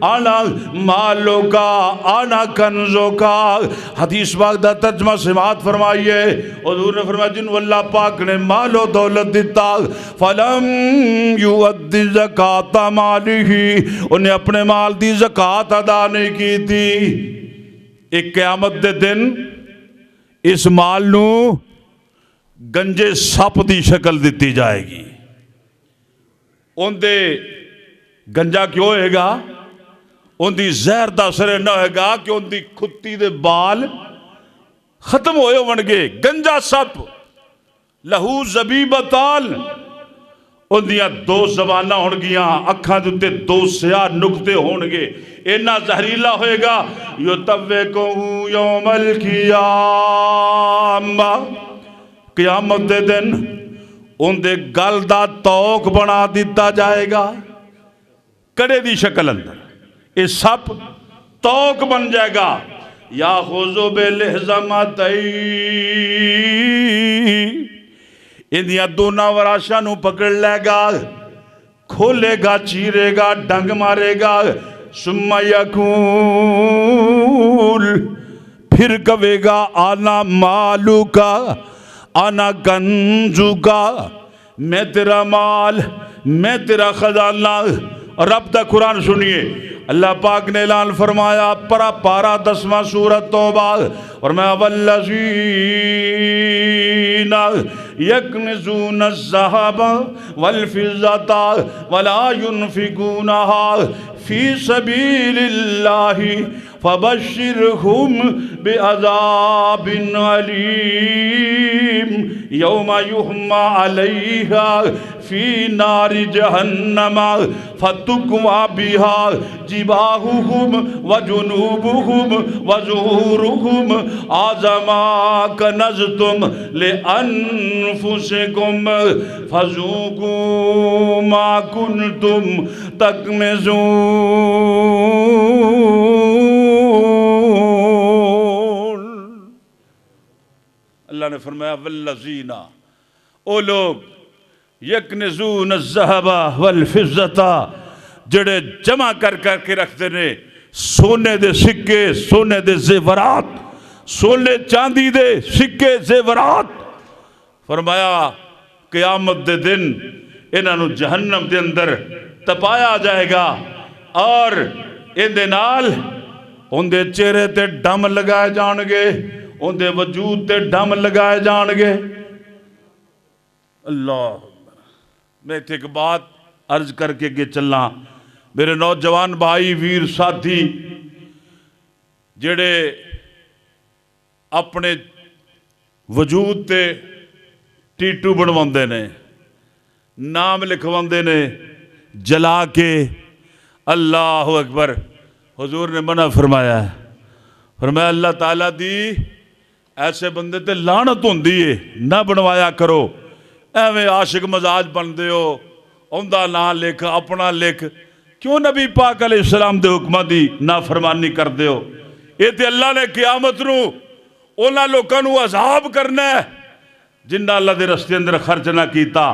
انا مالکا انا کنزکا. حدیث پاک دا ترجمہ سماعت فرمائیے. حضور نے فرمایا جن اللہ پاک نے مال و دولت دیتا فلم یؤد زکاة مالہ انہیں اپنے مال دی زکاة ادا نہیں کی تھی. ایک قیامت دے دن اس مال نو گنجے سپ دی شکل دیتی جائے گی. ان دے گنجا کیوں ہوئے گا ان دی زہر دا اثر نہ ہوئے گا کہ ان دی کھتی دے بال ختم ہوئے ونگے. گنجا سپ لہو زبیبتان ان دیا دو زبانہ ہونگیاں اکھاں دوتے دو سیاہ نکتے ہونگے اینا زہریلا ہوئے گا. یطوقہ یوم القیامہ قیامت دے دن ان دے گل دا توق بنا دیتا جائے گا کڑے دی شکل اندر یہ سپ توق بن جائے گا. یاخذ بالحزمتین اندیاں دونوں وراشاں نو پکڑ لے گا کھولے گا چیرے گا ڈنگ مارے گا. ثم یقول پھر کہے گا آنا مالو کا آنا کنزو کا میں تیرا مال میں تیرا خزانہ. رب دا قرآن سنیے اللہ پاک نے اعلان فرمایا پارا 10واں سورۃ توبہ اور میں والذین یکنزون الذھب والفضة ولا ينفقونها فی سبیل اللہ فبشرہم بعذاب علیم یوم یحمى علیہا فی نار جہنم فتکوی بہا جباہہم وجنوبہم وظہورہم ھذا ما کنزتم لانفسکم فذوقوا ما کنتم تکنزون۔ اللہ نے فرمایا والذین، او لوگ یکنزون الذہب والفضہ، جڑے جمع کر کے رکھتے نے سونے دے سکے، سونے دے زیورات، سونے چاندی دے سکے زیورات، فرمایا قیامت دے دن انہاں نو جہنم دے اندر تپایا جائے گا، اور ان دے نال ان دے چہرے تے ڈم لگائے جان گے، ان دے وجود تے ڈم لگائے جان گے۔ اللہ، میں تے ایک بات عرض کر کے چلنا، میرے نوجوان بھائی ویر ساتھی جڑے اپنے وجود تے ٹیٹو بنواندے نے، نام لکھواندے نے جلا کے، اللہ اکبر، حضور نے منع فرمایا ہے، فرمایا اللہ تعالیٰ دی ایسے بندے تے لعنت ہوندی ہے، نہ بنوایا کرو، ایویں عاشق مزاج بن دیو، اوندا نام لکھ، اپنا لکھ، کیوں نبی پاک علیہ السلام دے حکمہ دی نافرمانی کر دیو؟ یہ تے اللہ نے قیامت نو اونا لوکاں نو عذاب کرنا ہے جنہ اللہ دے رستے اندر خرچ نہ کیتا۔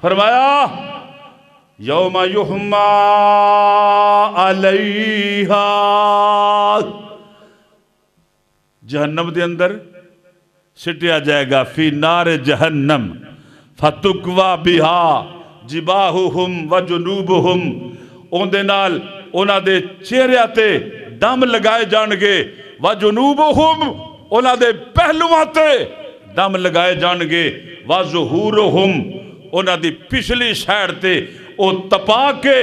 فرمایا یوم یحما علیہا، جہنم دے اندر سٹیا جائے گا، فی نار جہنم فتکوا بہا جباہہم وجنوبہم، اون دے نال اونا دے چہرے تے دم لگائے جان گے، وجنوبہم اونا دے پہلواں تے دم لگائے جان گے، وظہورہم اونا دی پچھلی سائیڈ تے او تپا کے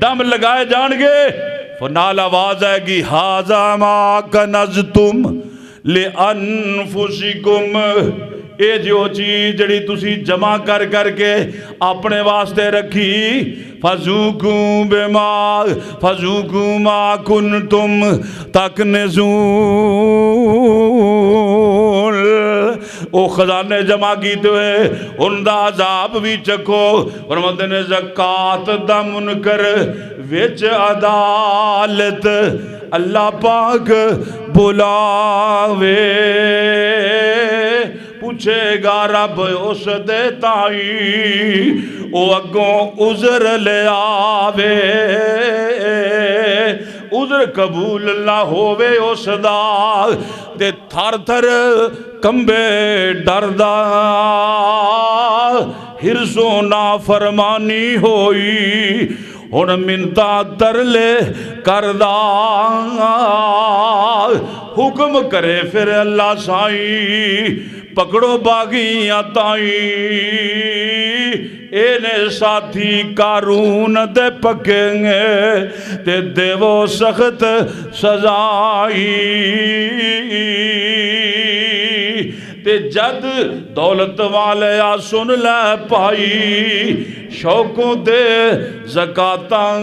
دم لگائے جان گے، فنال آواز آئے گی ھذا ما کنزتم لِأَنفُسِكُمْ، اے جو چیز جڑی تسی جمع کر کے اپنے واسطے رکھی، فَذُوقُوا مَا كُنْتُمْ تَكْنِزُونَ، او خزانے جمع کیتے ہوئے ان دا عذاب بھی چکو۔ فرماتے نے زکات دا منکر وچ عدالت اللہ پاک بلاوے، پوچھے گا رب اس دے تائی، او اگوں عذر لے آوے، عذر قبول نہ ہووے اس دا تے تھر تھر کمبے ڈردا، ہرسو نافرمانی ہوئی، ہن منتا ترلے کردہ، حکم کرے پھر اللہ سائی، پکڑو باغیاں تائی، اینے ساتھی قارون دے پکیں گے تے دیو سخت سزائی، تے جد دولت والے آ سن لے پائی، شوقوں دے زکاتاں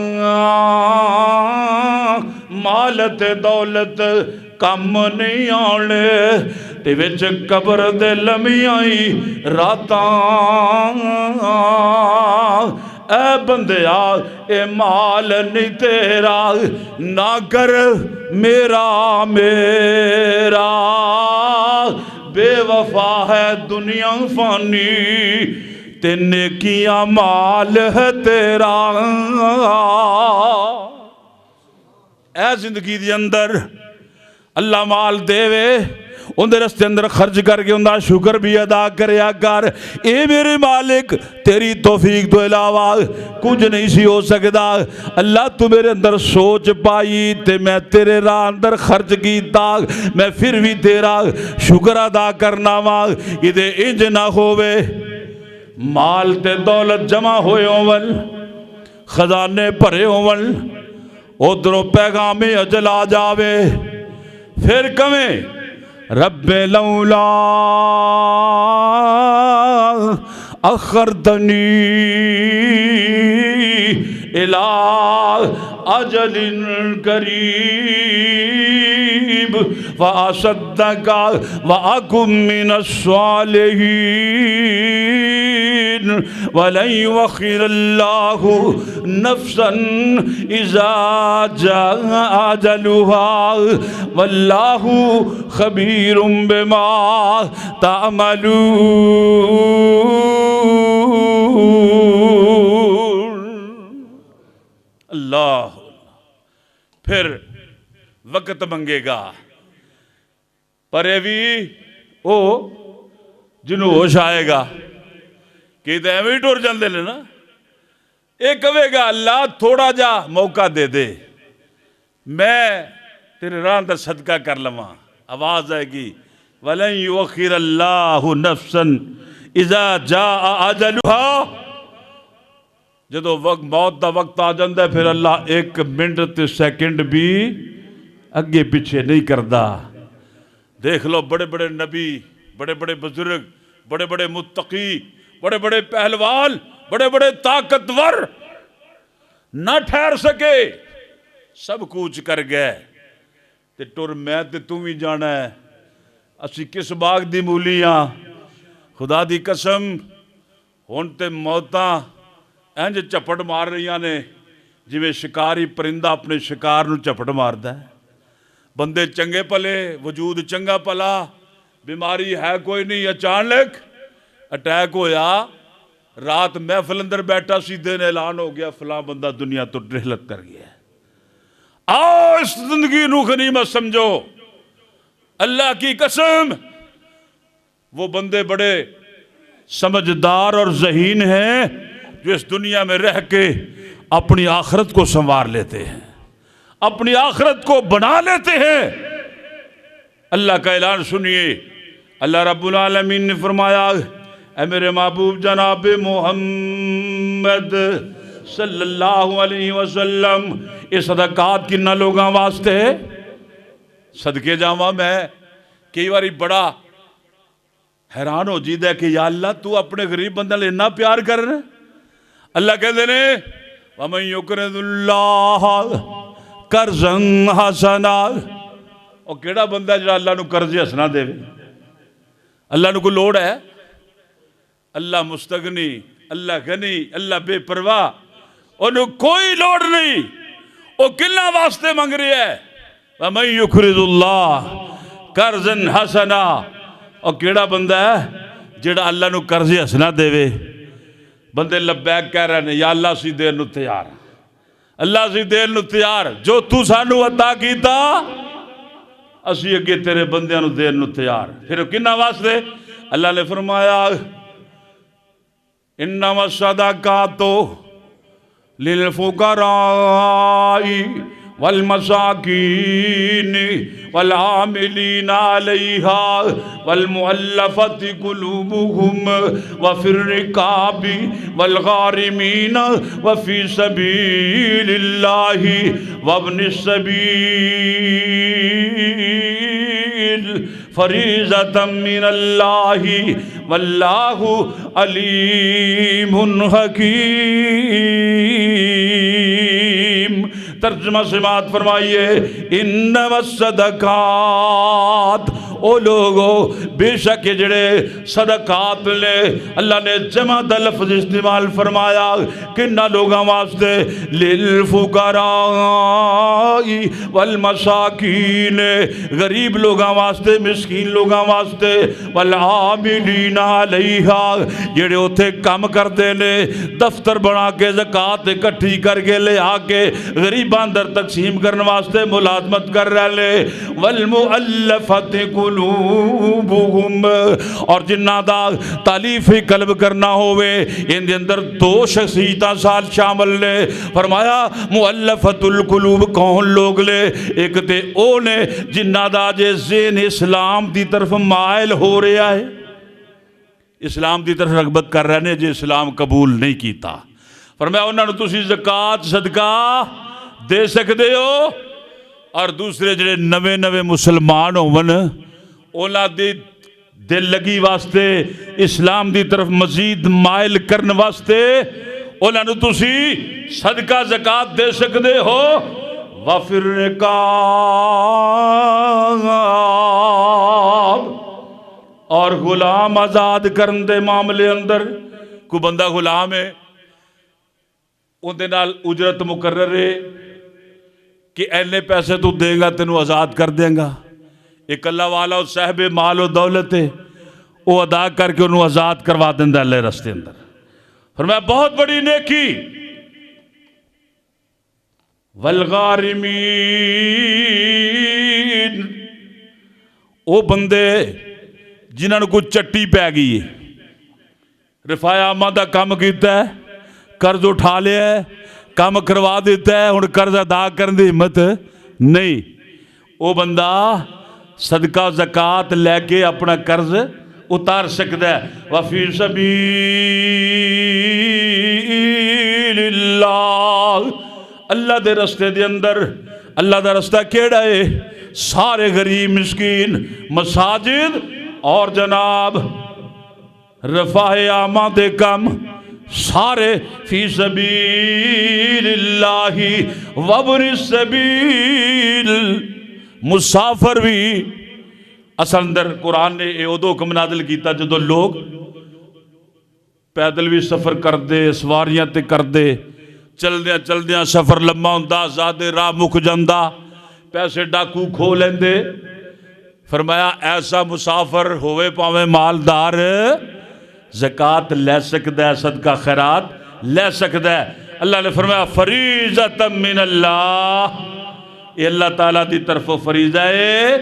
مال تے دولت کم نہیں آنے، تے وچ قبر دے لمیائی راتاں، اے بندیا اے مال نہیں تیرا، نہ کر میرا میرا، بے وفا ہے دنیا فانی، تے نیکیاں مال ہے تیرا۔ اے زندگی دی اندر اللہ مال دے وے، ان دے رستے اندر خرچ کر کے ان دا شکر بھی ادا کریا کر، اے میرے مالک تیری توفیق تو علاوہ کچھ نہیں سی ہو سکتا، اللہ تو میرے اندر سوچ پائی تے میں تیرے راہ اندر خرچ کیتا، میں پھر بھی تیرا شکر ادا کرنا ماں، یہ انج نہ ہوئے مال تے دولت جمع ہوئے ہون، خزانے بھرے ہون، ادھروں پیغام اجل آ جاوے، پھر کہیں رب لولا اخرتنی الى اجل قریب فاصدق واکن من الصالحین، وَلَن يُؤَخِّرَ اللَّهُ نَفْسًا إِذَا جَاءَ أَجَلُهَا وَاللَّهُ خَبِيرٌ بِمَا تَعْمَلُونَ۔ اللہ پھر وقت منگے گا پرے بھی او جنہوں ہوش آئے گا کہ تو ایویں ٹور جاندے نے نا، ایک کہے گا اللہ تھوڑا جا موقع دے دے میں تیرے راہ دا صدقہ کر لواں، آواز آئے گی وَلَن يُؤَخِّرَ اللَّهُ نَفْسًا إِذَا جَاءَ أَجَلُهَا۔ جدو وقت موت دا وقت آ جاندہ ہے پھر اللہ ایک منٹ تے سیکنڈ بھی اگے پیچھے نہیں کردا۔ دیکھ لو بڑے بڑے نبی، بڑے بڑے بزرگ، بڑے بڑے متقی، بڑے بڑے پہلوان، بڑے بڑے طاقتور نہ ٹھہر سکے، سب کوچ کر گئے تے ٹر میں تے تم ہی جانا ہے، اسی کس باغ دی مولیاں، خدا دی قسم ہن تے موتاں انج چپٹ مار رہیاں نے جویں شکاری پرندہ اپنے شکار نو چپٹ ماردا ہے۔ بندے چنگے پلے، وجود چنگا پلا، بیماری ہے کوئی نہیں، اچانک اٹیک ہویا، رات محفل اندر بیٹھا سی دن اعلان ہو گیا فلاں بندہ دنیا تو رحلت کر گیا ہے۔ آؤ اس زندگی نو غنیمت سمجھو، اللہ کی قسم وہ بندے بڑے سمجھدار اور ذہین ہیں جو اس دنیا میں رہ کے اپنی آخرت کو سنوار لیتے ہیں، اپنی آخرت کو بنا لیتے ہیں۔ اللہ کا اعلان سنیے، اللہ رب العالمین نے فرمایا اے میرے محبوب جناب محمد صلی اللہ علیہ وسلم، یہ صدقات کنہ لوگاں واسطے ہے؟ صدقے جاواں میں کئی باری بڑا حیران ہو جیدہ ہے کہ یا اللہ تو اپنے غریب بندہ لے اتنا پیار کر رہے ہیں۔ اللہ کہتے ہیں وَمَن يُقْرِضُ اللَّهَ قَرْضًا حَسَنًا، اور کیڑا بندہ جڑا اللہ نو قرض ہسنا دے، اللہ نو کوئی لوڑ ہے؟ اللہ مستغنی، اللہ غنی، اللہ بے پرواہ، انہوں کوئی لوڑ نہیں، وہ کلنا واسطے منگ رہی ہے وَمَن يُقْرِضُ اللَّهَ قَرْضًا حَسَنًا، اور کیڑا بندہ ہے جڑا اللہ نو قرض ہسنا دے؟ بندے لبیک کہہ رہے ہیں یا اللہ سی دیر نو تیار، اللہ سی دیر نو تیار، جو تو سانو عطا کیتا اسی اگے تیرے بندیاں نو دیر نو تیار۔ پھر کنہ واسطے؟ اللہ نے فرمایا انما الصدقات للفقراء والمساکین والعاملین علیہا والمؤلفۃ قلوبہم وفی الرقاب والغارمین وفی سبیل اللہ وابن السبیل فریضۃ من اللہ واللہ علیم حکیم۔ ترجمہ سماعت فرمائیے انما الصدقات، او لوگو بے شک جڑے صدقات لے، اللہ نے جمع دا لفظ استعمال فرمایا کنہ لوگاں واسطے؟ للفقراء والمساکین، غریب لوگاں واسطے، مسکین لوگاں واسطے، والعاملین علیہا، جڑے ہوتے کام کردے نے، دفتر بنا کے زکاة اکٹھی کر کے لے آکے غریب اندر تقسیم کرنے واسطے ملازمت کر رہے لے، والمؤلفۃ قلوبہم، اور جنہ دا تالیف قلب کرنا ہوئے ان دے اندر دو شخصیتاں سال شامل لے۔ فرمایا مؤلفۃ القلوب کون لوگ لے؟ ایک تے او نے جنہ دا جے ذہن اسلام دی طرف مائل ہو رہا ہے، اسلام دی طرف رغبت کر رہے نے، جے اسلام قبول نہیں کیتا۔ فرمایا انہاں نو تسی زکاة صدقہ دے سکتے ہو، اور دوسرے جڑے نوے نوے مسلمان ہون اونا دی دل لگی واسطے اسلام دی طرف مزید مائل کرن واسطے اونا نو تسی صدقہ زکاة دے سکتے ہو۔ وَفِي الرِّقَابِ، اور غلام آزاد کرن دے معاملے اندر کوئی بندہ غلام ہے اندے نال اجرت مقرر ہے کہ اینے پیسے تو دے گا تینوں آزاد کر دیں گا. ایک اللہ والا اور صاحب مال و دولت ہے وہ ادا کر کے انہوں آزاد کروا دیندہ اللہ رستے اندر. فرمایا بہت بڑی نیکی. والغارمین وہ بندے جنہوں نے کوئی چٹی پہ گئی ہے, رفاع عامہ دا کام کیتا ہے, قرض اٹھا لیا ہے, کام کروا دیتا ہے, ہن قرض ادا کرنے دی ہمت نہیں. وہ بندہ صدقہ زکات لے کے اپنا قرض اتار سکتا ہے. وفی سبیل اللہ, اللہ دے رستے دے اندر. اللہ دا رستہ کیڑا ہے؟ سارے غریب مسکین, مساجد اور جناب رفاع عامہ دے کم سارے فی سبیل اللہ وابن السبیل. مسافر بھی اصل اندر قرآن نے یہ ادو حکم نازل کیتا جدو لوگ پیدل بھی سفر کر دے, سواریاں تے کر دے, چلدیاں چلدیاں سفر لمبا ہوندا, زیادہ راہ مک جاندا, پیسے ڈاکو کھو لیندے. فرمایا ایسا مسافر ہوئے پاویں مالدار زکات لے سکتا ہے, صدقہ خیرات لے سکتا ہے. اللہ نے فرمایا فریضۃ من اللہ, یہ اللہ تعالیٰ دی طرف فریضہ ہے.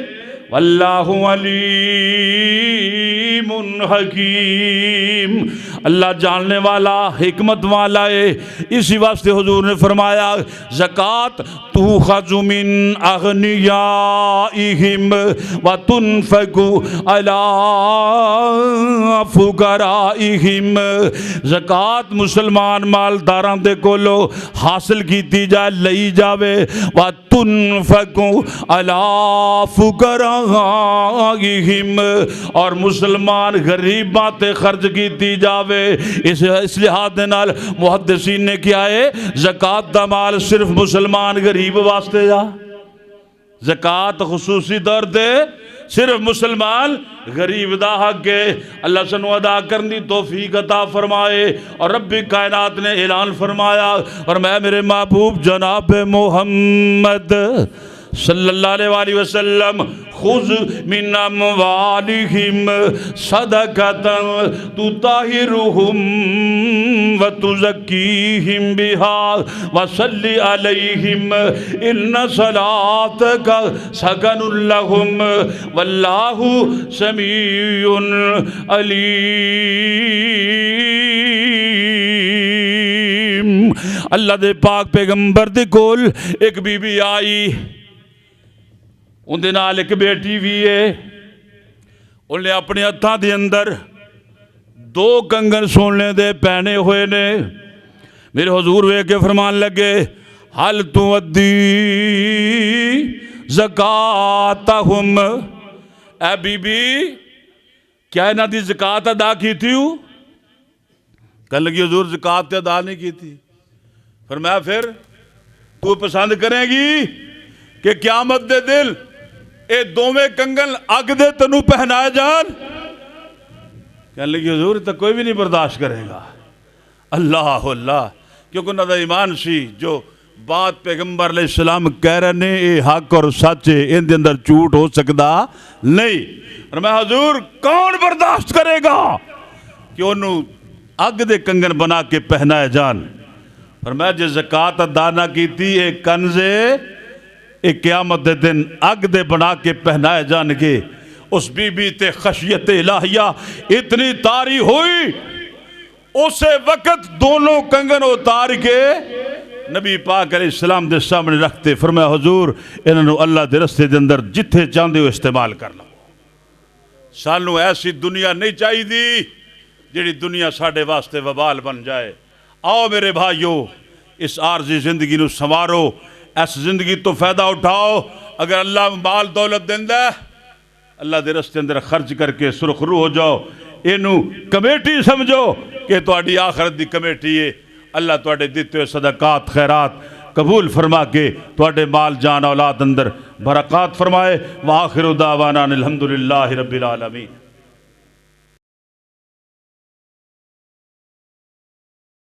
واللہ علیم حکیم, اللہ جاننے والا حکمت والا ہے. اسی واسطے حضور نے فرمایا زکات تؤخذ من اغنیائہم وتنفق علی فقرائہم. زکات مسلمان مالداراں دے کولو حاصل کیتی جائے, لئی جاوے. وتنفق علی فقرائہم, اور مسلمان غریباں تے خرچ کیتی جاوے. اس لحاظ دے نال محدثین نے کیا ہے, زکات دا مال صرف مسلمان غریب واسطے جا, زکات خصوصی طور دے صرف مسلمان غریب دا حق ہے. اللہ سنو ادا کرنی توفیق عطا فرمائے. اور رب کائنات نے اعلان فرمایا, اور میں میرے محبوب جناب محمد صلی اللہ علیہ وسلم خذ من اموالہم صدقۃ تطہرہم وتزکیہم بہا وصلی علیہم ان صلاتک سکن لہم واللہ سمیع علیم. اللہ دے پاک پیغمبر دے کول ایک بی بی آئی, اندے نال ایک بیٹی بھی ہے. انہیں اپنے ہتھاں دے اندر 2 کنگن سونے دے پہنے ہوئے نے. میرے حضور ویکھ کے فرمان لگے حل تودی زکاتہم, اے بی بی کیا انہاں دی زکات ادا کی تھی؟ کہنے لگی حضور زکات ادا نہیں کی تھی. فرمایا پھر تو پسند کریں گی کہ قیامت دے دل اے دوویں کنگن اگ دے تنو پہنائے جان؟ کہنے لگی حضور تو کوئی بھی نہیں برداشت کرے گا. اللہ اللہ, کیونکہ انہوں نے ایمان سی جو بات پیغمبر علیہ السلام کہہ رہے ہیں اے حق اور سچ ہے, ان دے اندر جھوٹ ہو سکتا نہیں. اور میں حضور کون برداشت کرے گا کہ انہوں اگ دے کنگن بنا کے پہنائے جان؟ اور میں جو زکات ادا نہ کی تھی ایک کنزے ایک قیامت دے دن اگ دے بنا کے پہنائے جان کے. اس بی بی تے خشیت الہیہ اتنی طاری ہوئی, اسے وقت دونوں کنگن اتار کے نبی پاک علیہ السلام دے سامنے رکھتے. فرمایا حضور انہوں اللہ دے رستے دے اندر جتھے چاندے ہو استعمال کر لو. سانوں ایسی دنیا نہیں چاہی دی جیڑی دنیا ساڑھے واسطے وبال بن جائے. آؤ میرے بھائیو اس عارضی زندگی نو سنوارو, اس زندگی تو فائدہ اٹھاؤ. اگر اللہ مال دولت دیندہ ہے اللہ دے رستے اندر خرچ کر کے سرخرو ہو جاؤ. اینو کمیٹی سمجھو کہ تہاڈی آخرت دی کمیٹی ہے. اللہ تہاڈے دیتے ہوئے صدقات خیرات قبول فرما کے تہاڈے مال جان اولاد اندر برکات فرمائے. وآخر دعوانا الحمدللہ رب العالمین.